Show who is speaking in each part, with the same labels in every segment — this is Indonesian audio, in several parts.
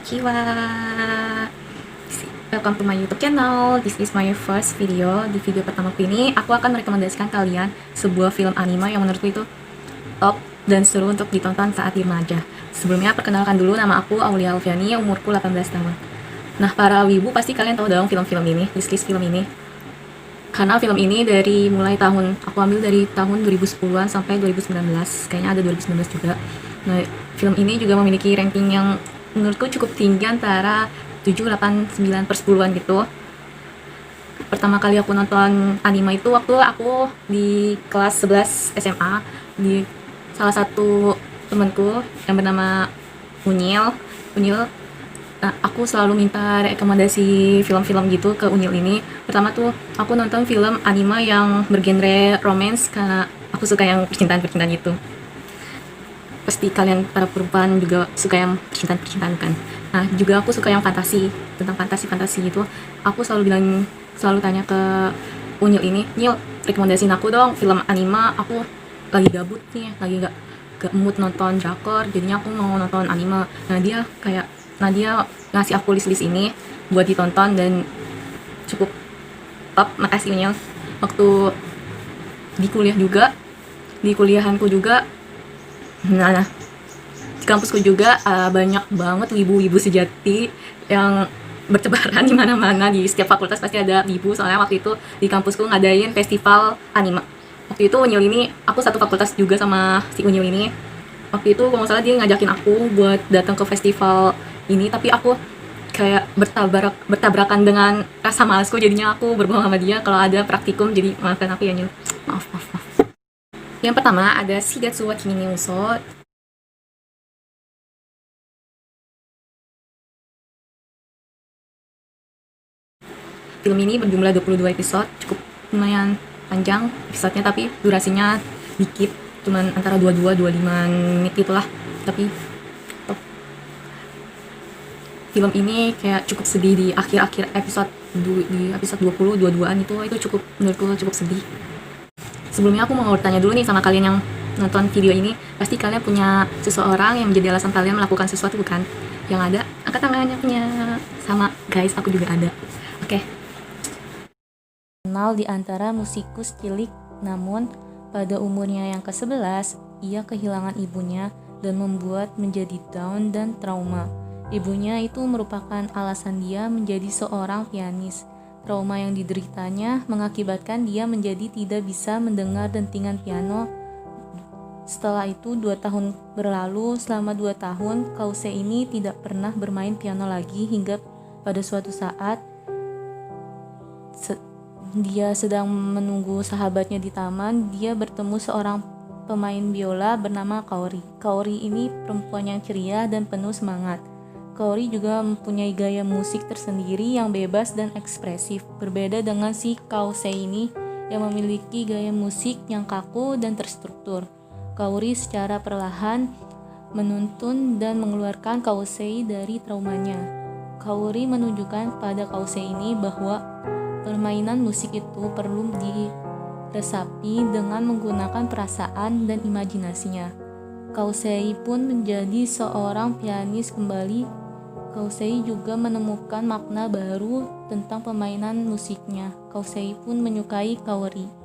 Speaker 1: Konnichiwa. Welcome to my YouTube channel. This is my first video. Di video pertamaku ini, aku akan merekomendasikan kalian sebuah film anime yang menurutku itu top dan seru untuk ditonton saat di remaja. Sebelumnya, perkenalkan dulu, nama aku Aulia Alfiani, umurku 18 tahun. Nah, para wibu pasti kalian tahu dong film-film ini, list-list film ini. Karena film ini dari mulai tahun, aku ambil dari tahun 2010-an sampai 2019, kayaknya ada 2019 juga. Nah, film ini juga memiliki ranking yang menurutku cukup tinggi, antara 7, 8, 9 per 10-an gitu. Pertama kali aku nonton anime itu waktu aku di kelas 11 SMA, di salah satu temanku yang bernama Unyil. Aku selalu minta rekomendasi film-film gitu ke Unyil ini. Pertama tuh aku nonton film anime yang bergenre romance karena aku suka yang percintaan gitu. Pasti kalian para perempuan juga suka yang percintaan kan. Nah, juga aku suka yang fantasi, tentang fantasi gitu. Aku selalu tanya ke Unyil ini, "Nyil, rekomendasiin aku dong film anime, aku lagi gabut nih, lagi gak mood nonton drakor, jadinya aku mau nonton anime." Nah dia ngasih aku list-list ini buat ditonton dan cukup top. Makasih Unyil. Waktu di kuliahanku juga, nah di kampusku juga banyak banget wibu-wibu sejati yang bertebaran di mana-mana. Di setiap fakultas pasti ada wibu, soalnya waktu itu di kampusku ngadain festival anime. Waktu itu Unyil ini, aku satu fakultas juga sama si Unyil ini. Waktu itu kalau nggak salah dia ngajakin aku buat datang ke festival ini, tapi aku kayak bertabrakan dengan rasa malasku, jadinya aku berbohong sama dia kalau ada praktikum, jadi maafkan aku ya Nyil. Maaf. Yang pertama ada Shigatsu wa Kimi ni Uso. Film ini berjumlah 22 episode, cukup lumayan panjang episodenya, tapi durasinya dikit, cuman antara 22-25 menit gitulah. Tapi top. Film ini kayak cukup sedih di akhir-akhir episode, di episode 20, 22-an itu cukup, menurutku cukup sedih. Sebelumnya aku mau bertanya dulu nih sama kalian yang nonton video ini, pasti kalian punya seseorang yang menjadi alasan kalian melakukan sesuatu, bukan? Yang ada, angkat tangannya punya. Sama guys, aku juga ada. Oke.
Speaker 2: Kenal di antara musikus cilik, namun pada umurnya yang ke-11, ia kehilangan ibunya dan membuat menjadi down dan trauma. Ibunya itu merupakan alasan dia menjadi seorang pianis. Trauma yang dideritanya mengakibatkan dia menjadi tidak bisa mendengar dentingan piano. Setelah itu 2 tahun berlalu. Selama 2 tahun, Kause ini tidak pernah bermain piano lagi, hingga pada suatu saat dia sedang menunggu sahabatnya di taman. Dia bertemu seorang pemain biola bernama Kaori. Kaori ini perempuan yang ceria dan penuh semangat. Kaori juga mempunyai gaya musik tersendiri yang bebas dan ekspresif, berbeda dengan si Kause ini yang memiliki gaya musik yang kaku dan terstruktur. Kaori secara perlahan menuntun dan mengeluarkan Kause dari traumanya. Kaori menunjukkan pada Kause ini bahwa permainan musik itu perlu diresapi dengan menggunakan perasaan dan imajinasinya. Kausei pun menjadi seorang pianis kembali. Kausei juga menemukan makna baru tentang permainan musiknya. Kausei pun menyukai Kaori.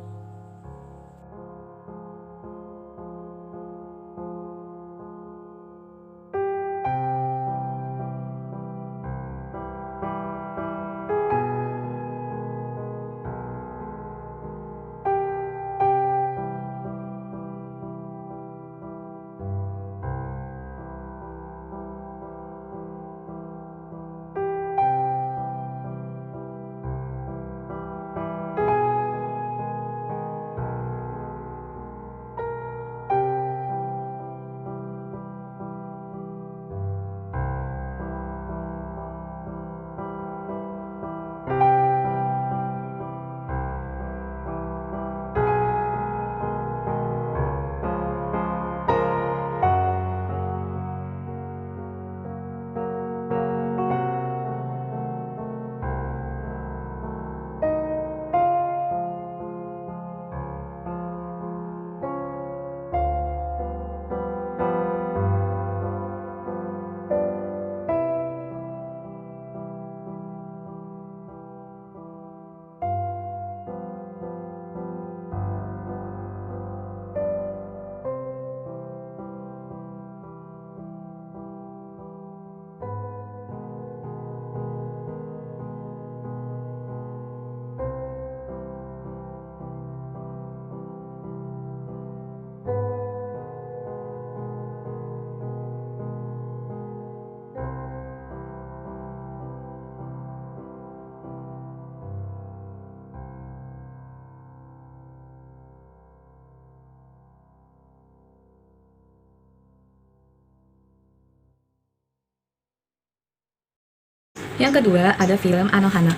Speaker 1: Yang kedua ada film Anohana.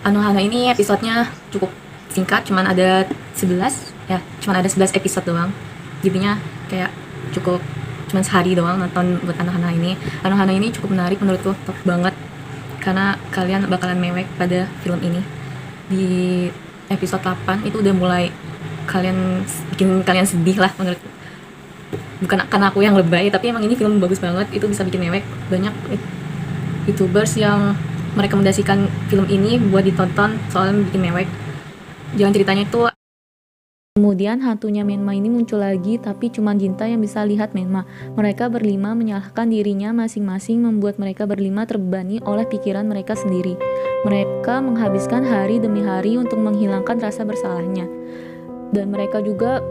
Speaker 1: Anohana ini episodenya cukup singkat, cuman ada 11 ya, cuman ada 11 episode doang. Jadinya kayak cukup cuman sehari doang nonton buat Anohana ini. Anohana ini cukup menarik menurutku, top banget karena kalian bakalan mewek pada film ini. Di episode 8 itu udah mulai bikin kalian sedih lah menurutku. Bukan karena aku yang lebay, tapi emang ini film bagus banget, itu bisa bikin mewek. Banyak youtubers yang merekomendasikan film ini buat ditonton soalnya bikin mewek. Jalan ceritanya itu
Speaker 2: Kemudian hantunya Menma ini muncul lagi, tapi cuma Jinta yang bisa lihat Menma. Mereka berlima menyalahkan dirinya masing-masing, membuat mereka berlima terbebani oleh pikiran mereka sendiri. Mereka menghabiskan hari demi hari untuk menghilangkan rasa bersalahnya. Dan mereka juga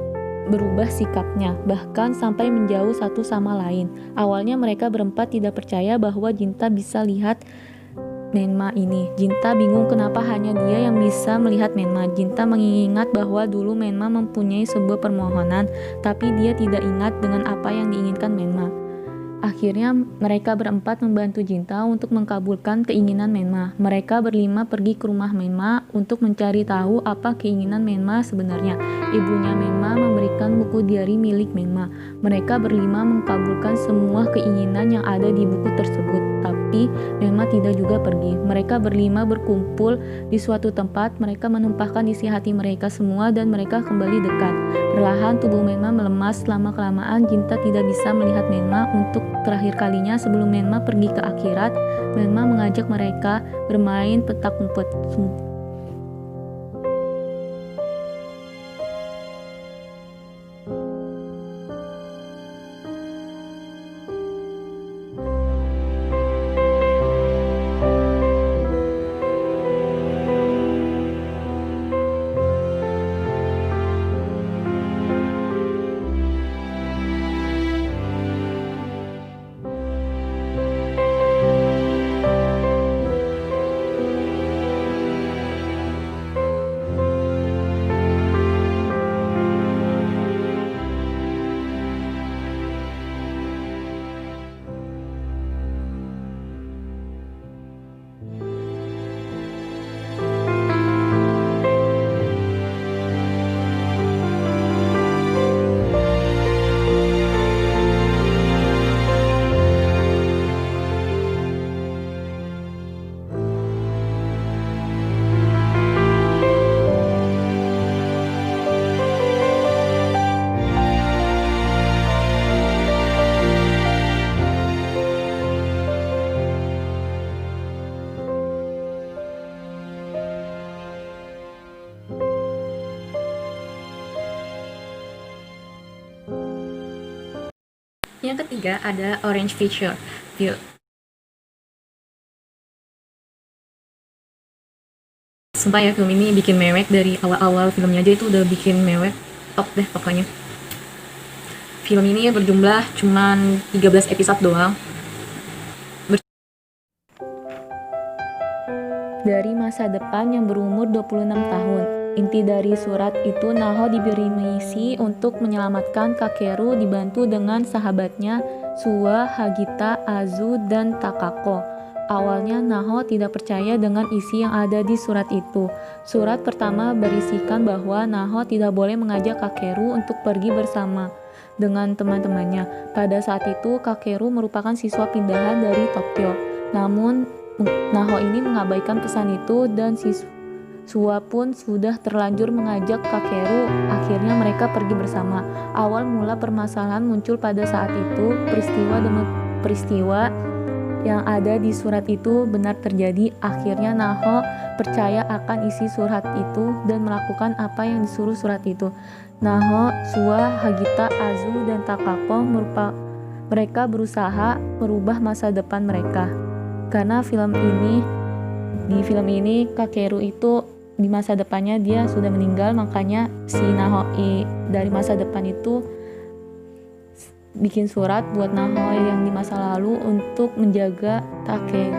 Speaker 2: berubah sikapnya, bahkan sampai menjauh satu sama lain. Awalnya mereka berempat tidak percaya bahwa Jinta bisa lihat Menma ini. Jinta bingung kenapa hanya dia yang bisa melihat Menma. Jinta mengingat bahwa dulu Menma mempunyai sebuah permohonan, tapi dia tidak ingat dengan apa yang diinginkan Menma. Akhirnya mereka berempat membantu Jinta untuk mengabulkan keinginan Menma. Mereka berlima pergi ke rumah Menma untuk mencari tahu apa keinginan Menma sebenarnya. Ibunya Menma memberikan buku diari milik Menma. Mereka berlima mengabulkan semua keinginan yang ada di buku tersebut. Tapi Menma tidak juga pergi. Mereka berlima berkumpul di suatu tempat. Mereka menumpahkan isi hati mereka semua dan mereka kembali dekat. Perlahan tubuh Menma melemas. Lama-kelamaan Jinta tidak bisa melihat Menma. Untuk terakhir kalinya sebelum Menma pergi ke akhirat, Menma mengajak mereka bermain petak umpet.
Speaker 1: Yang ketiga ada Orange Feature. Sumpah ya, film ini bikin mewek dari awal-awal filmnya aja itu udah bikin mewek, top deh pokoknya. Film ini berjumlah cuman 13 episode doang.
Speaker 2: Dari masa depan yang berumur 26 tahun. Inti dari surat itu, Naho diberi misi untuk menyelamatkan Kakeru dibantu dengan sahabatnya Suwa, Hagita, Azu, dan Takako. Awalnya Naho tidak percaya dengan isi yang ada di surat itu. Surat pertama berisikan bahwa Naho tidak boleh mengajak Kakeru untuk pergi bersama dengan teman-temannya. Pada saat itu Kakeru merupakan siswa pindahan dari Tokyo. Namun Naho ini mengabaikan pesan itu dan Suwa pun sudah terlanjur mengajak Kakeru. Akhirnya mereka pergi bersama. Awal mula permasalahan muncul pada saat itu. Peristiwa demi peristiwa yang ada di surat itu benar terjadi. Akhirnya Naho percaya akan isi surat itu dan melakukan apa yang disuruh surat itu. Naho, Suwa, Hagita, Azu, dan Takako mereka berusaha merubah masa depan mereka. Karena di film ini Kakeru itu di masa depannya dia sudah meninggal, makanya si Naho dari masa depan itu bikin surat buat Naho yang di masa lalu untuk menjaga Kakeru.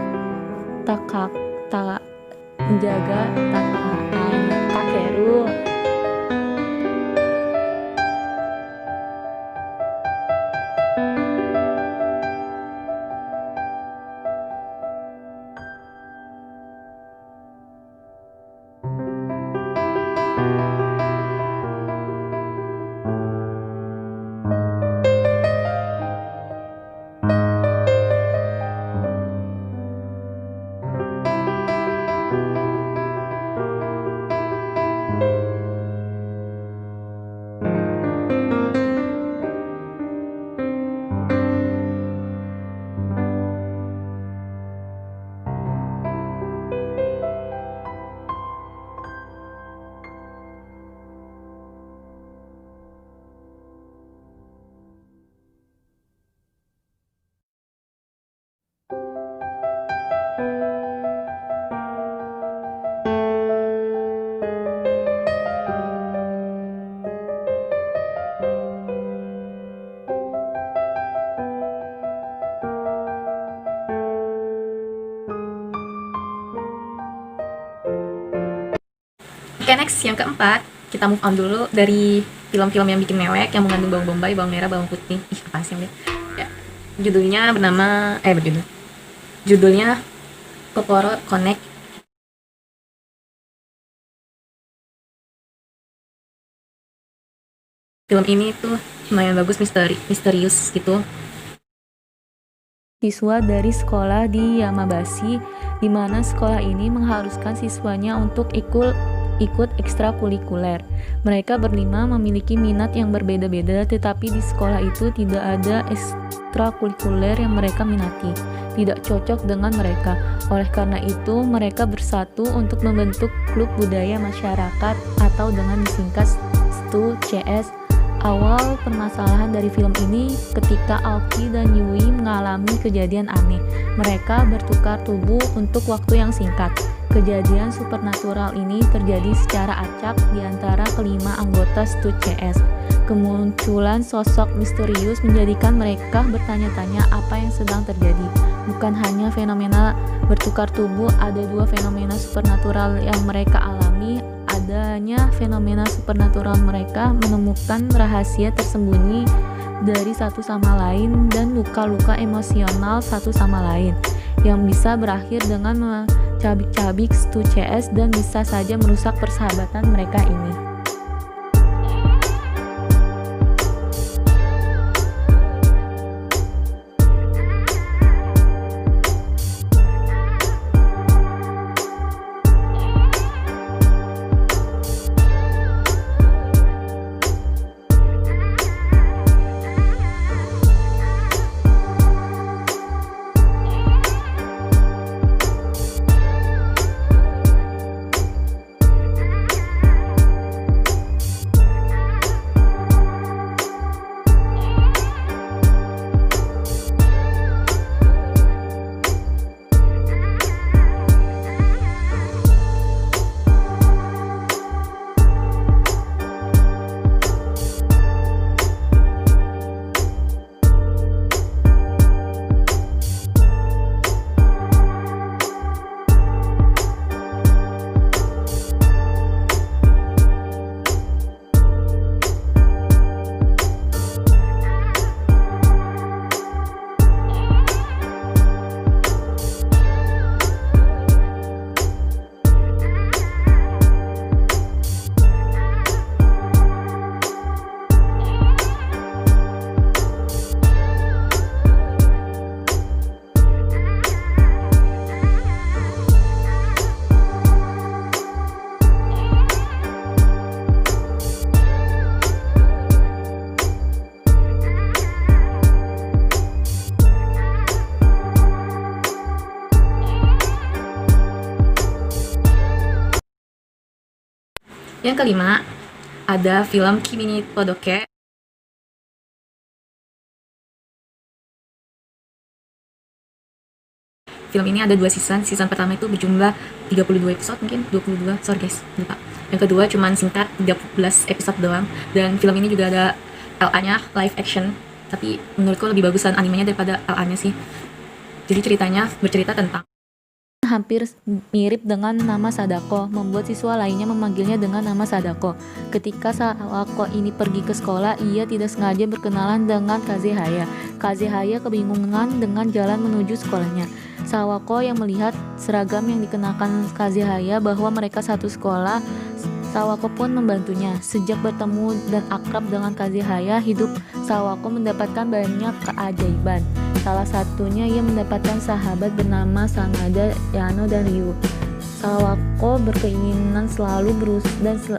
Speaker 1: Oke, next yang keempat, kita move on dulu dari film-film yang bikin mewek, yang mengandung bawang bombay, bawang merah, bawang putih. Ih, apa sih yang ya. Judulnya judulnya Kokoro Connect. Film ini tuh lumayan bagus, misterius gitu.
Speaker 2: Siswa dari sekolah di Yamabashi, di mana sekolah ini mengharuskan siswanya untuk ikut ekstrakurikuler. Mereka berlima memiliki minat yang berbeda-beda, tetapi di sekolah itu tidak ada ekstrakurikuler yang mereka minati, tidak cocok dengan mereka. Oleh karena itu, mereka bersatu untuk membentuk klub budaya masyarakat atau dengan disingkat STU-CS. Awal permasalahan dari film ini ketika Aoki dan Yui mengalami kejadian aneh. Mereka bertukar tubuh untuk waktu yang singkat. Kejadian supernatural ini terjadi secara acak di antara kelima anggota STU-CS. Kemunculan sosok misterius menjadikan mereka bertanya-tanya apa yang sedang terjadi. Bukan hanya fenomena bertukar tubuh, ada dua fenomena supernatural yang mereka alami. Adanya fenomena supernatural, mereka menemukan rahasia tersembunyi dari satu sama lain dan luka-luka emosional satu sama lain yang bisa berakhir dengan mencabik-cabik STU-CS dan bisa saja merusak persahabatan mereka ini.
Speaker 1: Yang kelima, ada film Kimi ni Todoke. Film ini ada 2 season. Season pertama itu berjumlah 32 episode, mungkin 22, sorry guys, lupa. Yang kedua cuman singkat, 13 episode doang. Dan film ini juga ada LA-nya, live action. Tapi menurutku lebih bagusan animenya daripada LA-nya sih. Jadi ceritanya bercerita tentang
Speaker 2: hampir mirip dengan nama Sadako, membuat siswa lainnya memanggilnya dengan nama Sadako. Ketika Sawako ini pergi ke sekolah, ia tidak sengaja berkenalan dengan Kazehaya. Kazehaya kebingungan dengan jalan menuju sekolahnya. Sawako yang melihat seragam yang dikenakan Kazehaya bahwa mereka satu sekolah, Sawako pun membantunya. Sejak bertemu dan akrab dengan Kazehaya, hidup Sawako mendapatkan banyak keajaiban. Salah satunya ia mendapatkan sahabat bernama Sanada, Yano, dan Ryu. Sawako berkeinginan selalu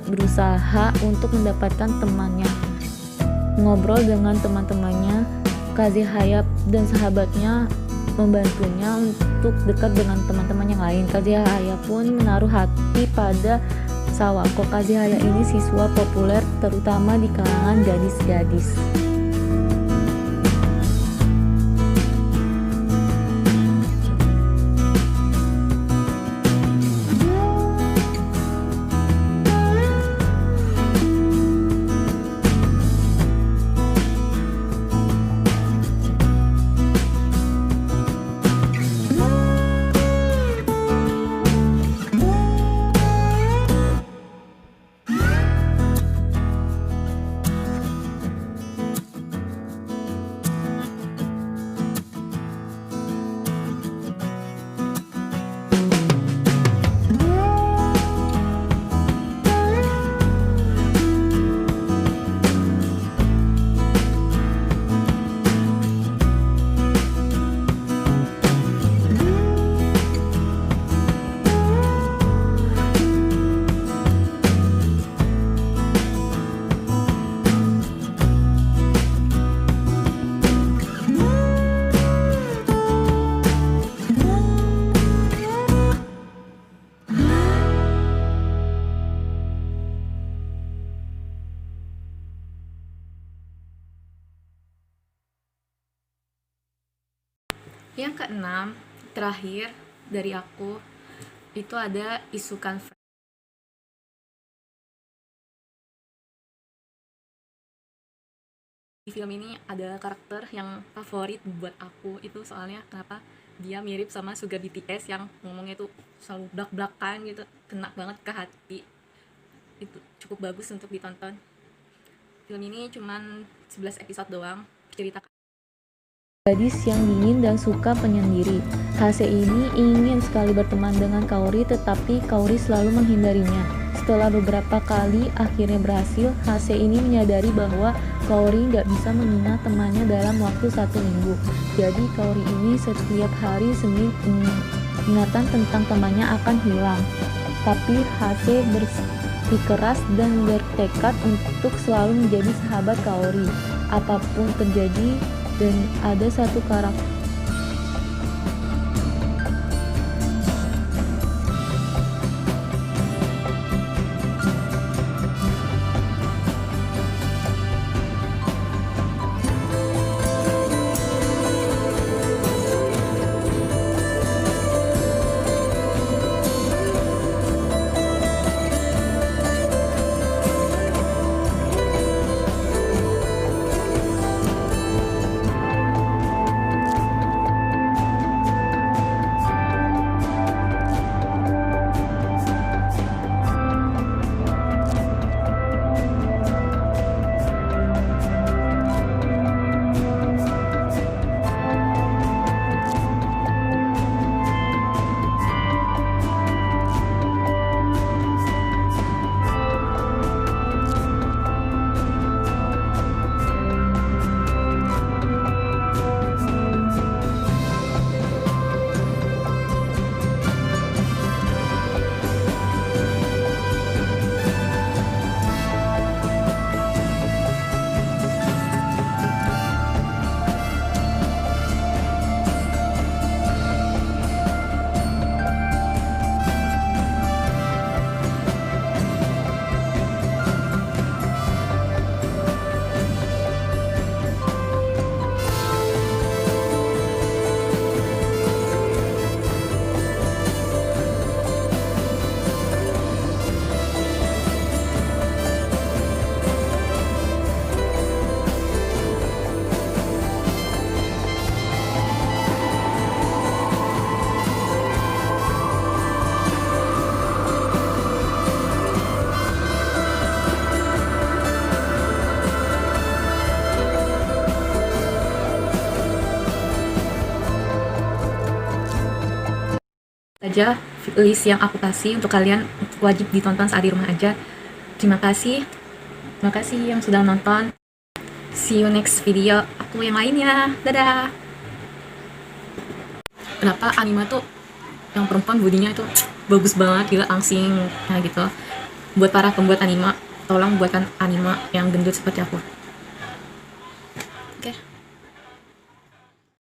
Speaker 2: berusaha untuk mendapatkan temannya. Ngobrol dengan teman-temannya, Kazehaya dan sahabatnya membantunya untuk dekat dengan teman-teman yang lain. Kazehaya pun menaruh hati pada Sawako. Kazehaya ini siswa populer terutama di kalangan gadis-gadis.
Speaker 1: Yang keenam, terakhir dari aku, itu ada Isukan Friends. Di film ini ada karakter yang favorit buat aku, itu soalnya kenapa dia mirip sama Suga BTS yang ngomongnya tuh selalu blak-blakan gitu, kena banget ke hati. Itu cukup bagus untuk ditonton. Film ini cuman 11 episode doang, cerita
Speaker 2: Gadis yang dingin dan suka penyendiri. Hase ini ingin sekali berteman dengan Kaori, tetapi Kaori selalu menghindarinya. Setelah beberapa kali akhirnya berhasil, Hase ini menyadari bahwa Kaori nggak bisa menghina temannya dalam waktu 1 minggu. Jadi Kaori ini setiap hari Senin ingatan tentang temannya akan hilang. Tapi Hase bersikeras dan bertekad untuk selalu menjadi sahabat Kaori. Apapun terjadi, dan ada satu karakter
Speaker 1: aja list yang aku kasih untuk kalian, wajib ditonton saat di rumah aja. Terima kasih yang sudah nonton. See you next video aku yang lainnya. Dadah. Kenapa anime tuh yang perempuan bodinya itu bagus banget, gila, langsing, nah gitu. Buat para pembuat anime, tolong buatkan anime yang gendut seperti aku.